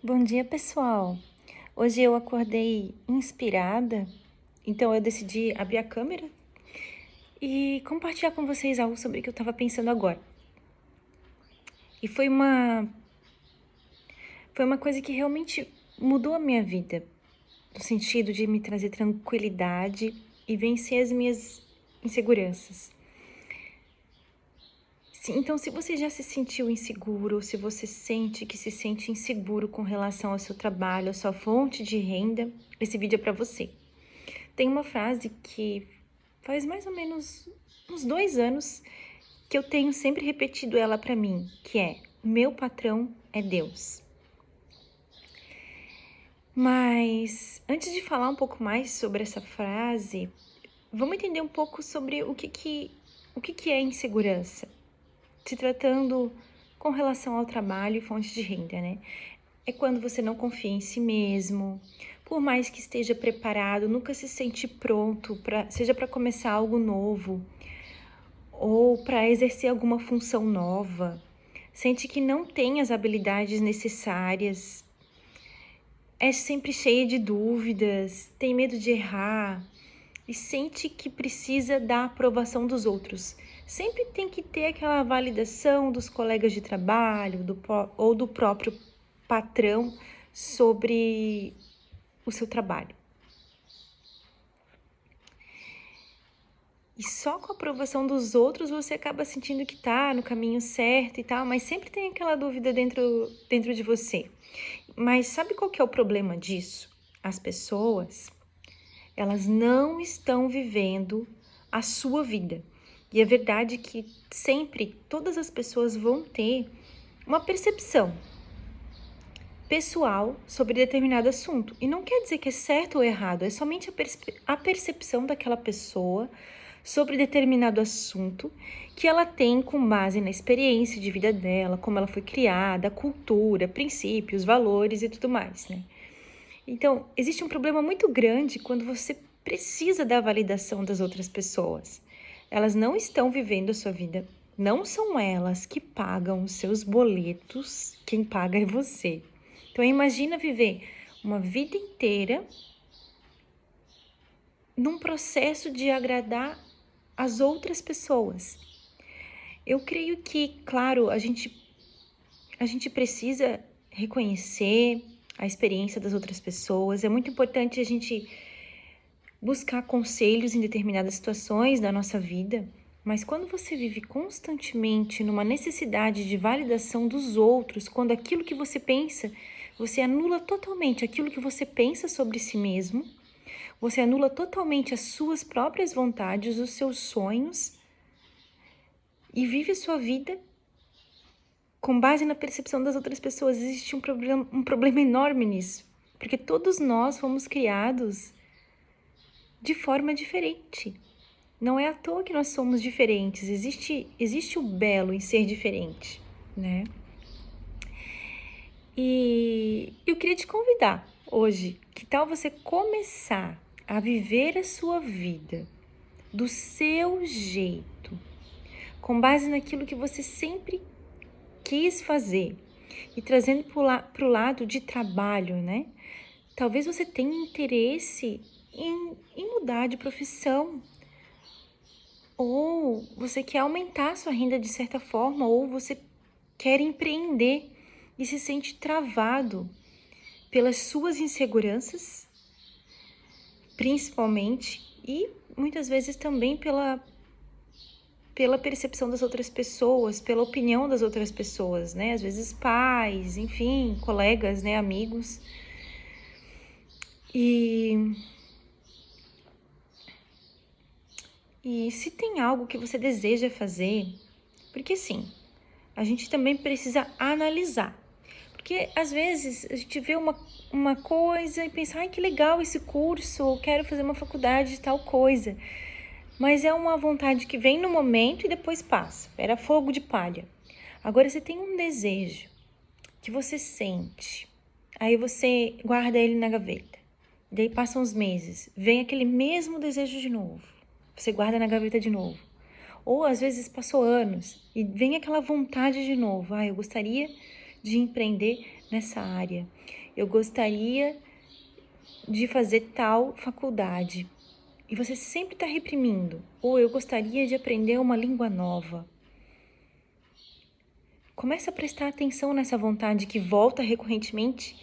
Bom dia, pessoal! Hoje eu acordei inspirada, então eu decidi abrir a câmera e compartilhar com vocês algo sobre o que eu estava pensando agora. E foi uma coisa que realmente mudou a minha vida, no sentido de me trazer tranquilidade e vencer as minhas inseguranças. Então, se você já se sentiu inseguro, ou se você sente que se sente inseguro com relação ao seu trabalho, à sua fonte de renda, esse vídeo é para você. Tem uma frase que faz mais ou menos uns 2 anos que eu tenho sempre repetido ela para mim, que é: o meu patrão é Deus. Mas antes de falar um pouco mais sobre essa frase, vamos entender um pouco sobre o que é insegurança, se tratando com relação ao trabalho e fonte de renda, né? É quando você não confia em si mesmo, por mais que esteja preparado, nunca se sente pronto, seja para começar algo novo ou para exercer alguma função nova, sente que não tem as habilidades necessárias, é sempre cheia de dúvidas, tem medo de errar e sente que precisa da aprovação dos outros. Sempre tem que ter aquela validação dos colegas de trabalho ou do próprio patrão sobre o seu trabalho. E só com a aprovação dos outros você acaba sentindo que tá no caminho certo e tal, mas sempre tem aquela dúvida dentro de você. Mas sabe qual que é o problema disso? As pessoas, elas não estão vivendo a sua vida. E é verdade que sempre todas as pessoas vão ter uma percepção pessoal sobre determinado assunto. E não quer dizer que é certo ou errado, é somente a percepção daquela pessoa sobre determinado assunto que ela tem com base na experiência de vida dela, como ela foi criada, a cultura, princípios, valores e tudo mais, né? Então, existe um problema muito grande quando você precisa da validação das outras pessoas. Elas não estão vivendo a sua vida, não são elas que pagam os seus boletos, quem paga é você. Então, imagina viver uma vida inteira num processo de agradar as outras pessoas. Eu creio que, claro, a gente precisa reconhecer a experiência das outras pessoas. É muito importante a gente buscar conselhos em determinadas situações da nossa vida, mas quando você vive constantemente numa necessidade de validação dos outros, quando aquilo que você pensa, você anula totalmente aquilo que você pensa sobre si mesmo, você anula totalmente as suas próprias vontades, os seus sonhos e vive a sua vida com base na percepção das outras pessoas. Existe um problema enorme nisso, porque todos nós fomos criados de forma diferente. Não é à toa que nós somos diferentes, existe o belo em ser diferente, né? E eu queria te convidar hoje, que tal você começar a viver a sua vida do seu jeito, com base naquilo que você sempre quis fazer e trazendo para o lado de trabalho, né? Talvez você tenha interesse em mudar de profissão, ou você quer aumentar sua renda de certa forma, ou você quer empreender e se sente travado pelas suas inseguranças, principalmente, e muitas vezes também pela percepção das outras pessoas, pela opinião das outras pessoas, né? Às vezes pais, enfim, colegas, né, amigos. E se tem algo que você deseja fazer, porque sim, a gente também precisa analisar. Porque às vezes a gente vê uma coisa e pensa, ai, que legal esse curso, eu quero fazer uma faculdade de tal coisa. Mas é uma vontade que vem no momento e depois passa. Era fogo de palha. Agora você tem um desejo que você sente, aí você guarda ele na gaveta. Daí passam uns meses, vem aquele mesmo desejo de novo. Você guarda na gaveta de novo. Ou às vezes passou anos e vem aquela vontade de novo. Eu gostaria de empreender nessa área. eu gostaria de fazer tal faculdade. E você sempre está reprimindo. Ou eu gostaria de aprender uma língua nova. Começa a prestar atenção nessa vontade que volta recorrentemente.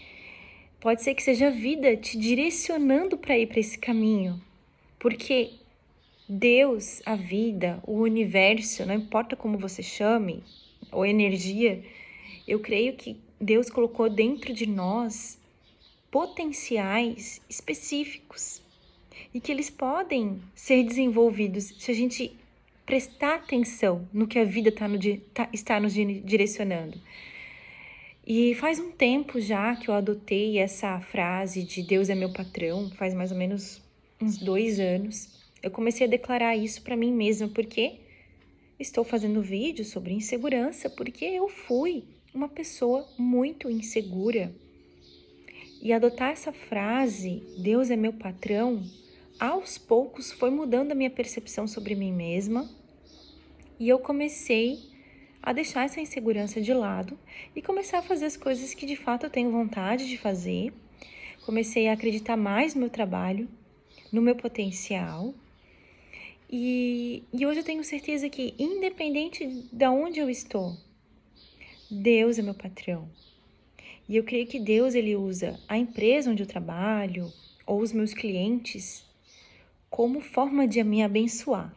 Pode ser que seja a vida te direcionando para ir para esse caminho. Porque Deus, a vida, o universo, não importa como você chame, ou energia, eu creio que Deus colocou dentro de nós potenciais específicos e que eles podem ser desenvolvidos se a gente prestar atenção no que a vida está nos direcionando. E faz um tempo já que eu adotei essa frase de Deus é meu patrão, faz mais ou menos uns 2 anos. Eu comecei a declarar isso para mim mesma, porque estou fazendo vídeo sobre insegurança, porque eu fui uma pessoa muito insegura. E adotar essa frase, Deus é meu patrão, aos poucos foi mudando a minha percepção sobre mim mesma. E eu comecei a deixar essa insegurança de lado e começar a fazer as coisas que de fato eu tenho vontade de fazer. Comecei a acreditar mais no meu trabalho, no meu potencial. E hoje eu tenho certeza que, independente de onde eu estou, Deus é meu patrão. E eu creio que Deus, ele usa a empresa onde eu trabalho ou os meus clientes como forma de me abençoar.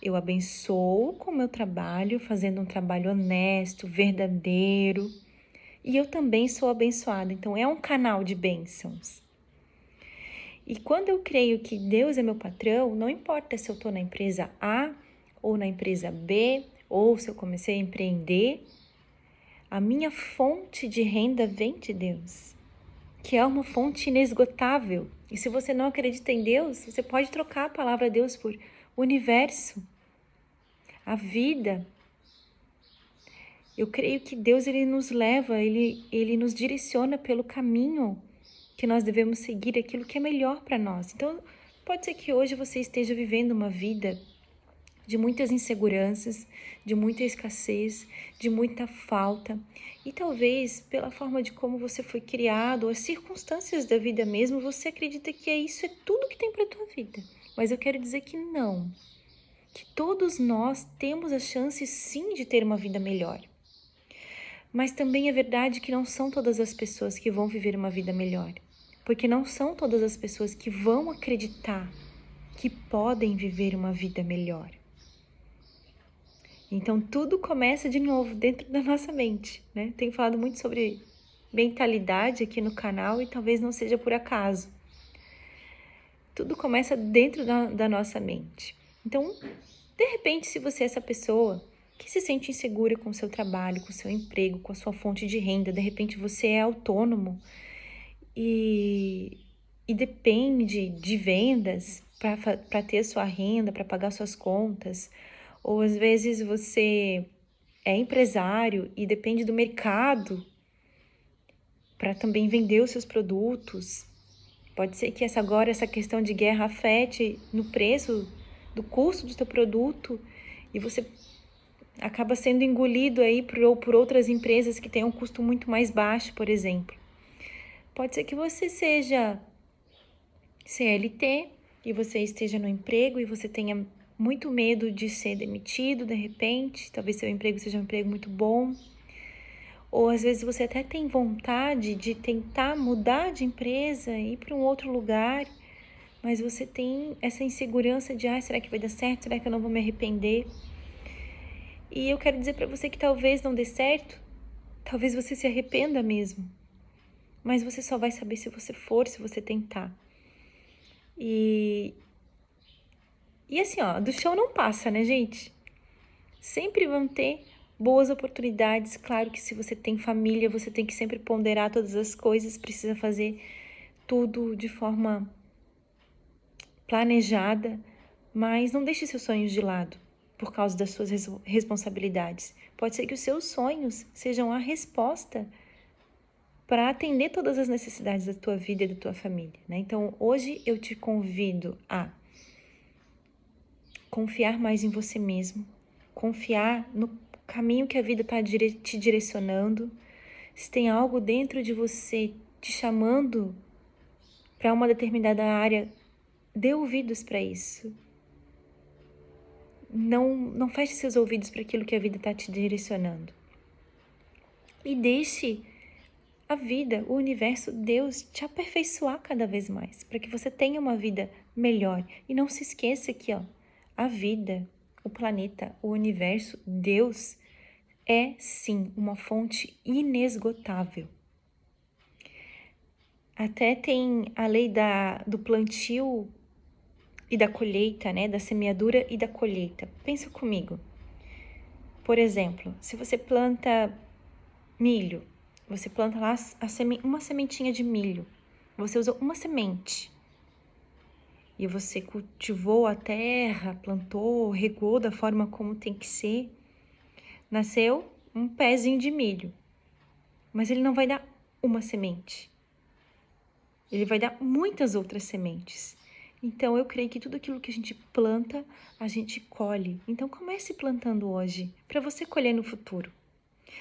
Eu abençoo com o meu trabalho, fazendo um trabalho honesto, verdadeiro. E eu também sou abençoada, então é um canal de bênçãos. E quando eu creio que Deus é meu patrão, não importa se eu estou na empresa A ou na empresa B, ou se eu comecei a empreender, a minha fonte de renda vem de Deus, que é uma fonte inesgotável. E se você não acredita em Deus, você pode trocar a palavra Deus por universo, a vida. Eu creio que Deus, ele nos leva, ele nos direciona pelo caminho que nós devemos seguir, aquilo que é melhor para nós. Então, pode ser que hoje você esteja vivendo uma vida de muitas inseguranças, de muita escassez, de muita falta. E talvez, pela forma de como você foi criado, ou as circunstâncias da vida mesmo, você acredita que isso é tudo que tem para a tua vida. Mas eu quero dizer que não. Que todos nós temos a chance, sim, de ter uma vida melhor. Mas também é verdade que não são todas as pessoas que vão viver uma vida melhor. Porque não são todas as pessoas que vão acreditar que podem viver uma vida melhor. Então, tudo começa de novo dentro da nossa mente, né? Tenho falado muito sobre mentalidade aqui no canal e talvez não seja por acaso. Tudo começa dentro da nossa mente. Então, de repente, se você é essa pessoa que se sente insegura com o seu trabalho, com o seu emprego, com a sua fonte de renda, de repente você é autônomo e depende de vendas para ter a sua renda, para pagar suas contas, ou às vezes você é empresário e depende do mercado para também vender os seus produtos. Pode ser que essa questão de guerra afete no preço do custo do seu produto e você acaba sendo engolido aí por outras empresas que têm um custo muito mais baixo, por exemplo. Pode ser que você seja CLT e você esteja no emprego e você tenha muito medo de ser demitido de repente, talvez seu emprego seja um emprego muito bom. Ou às vezes você até tem vontade de tentar mudar de empresa, ir para um outro lugar, mas você tem essa insegurança de, será que vai dar certo? Será que eu não vou me arrepender? E eu quero dizer para você que talvez não dê certo, talvez você se arrependa mesmo, mas você só vai saber se você for, se você tentar. E assim, do chão não passa, né, gente? Sempre vão ter boas oportunidades. Claro que se você tem família, você tem que sempre ponderar todas as coisas, precisa fazer tudo de forma planejada, mas não deixe seus sonhos de lado por causa das suas responsabilidades. Pode ser que os seus sonhos sejam a resposta para atender todas as necessidades da tua vida e da tua família, né? Então, hoje eu te convido a confiar mais em você mesmo, confiar no caminho que a vida está te direcionando. Se tem algo dentro de você te chamando para uma determinada área, dê ouvidos para isso. Não feche seus ouvidos para aquilo que a vida está te direcionando. E deixe a vida, o universo, Deus te aperfeiçoar cada vez mais, para que você tenha uma vida melhor. E não se esqueça que a vida, o planeta, o universo, Deus, é sim uma fonte inesgotável. Até tem a lei do plantio e da colheita, né? Da semeadura e da colheita. Pensa comigo. Por exemplo, se você planta milho, você planta lá uma sementinha de milho. Você usou uma semente. E você cultivou a terra, plantou, regou da forma como tem que ser. Nasceu um pezinho de milho. Mas ele não vai dar uma semente. Ele vai dar muitas outras sementes. Então, eu creio que tudo aquilo que a gente planta, a gente colhe. Então, comece plantando hoje, para você colher no futuro.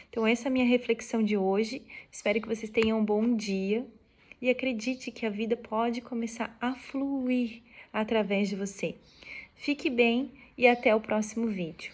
Então, essa é a minha reflexão de hoje. Espero que vocês tenham um bom dia. E acredite que a vida pode começar a fluir através de você. Fique bem e até o próximo vídeo.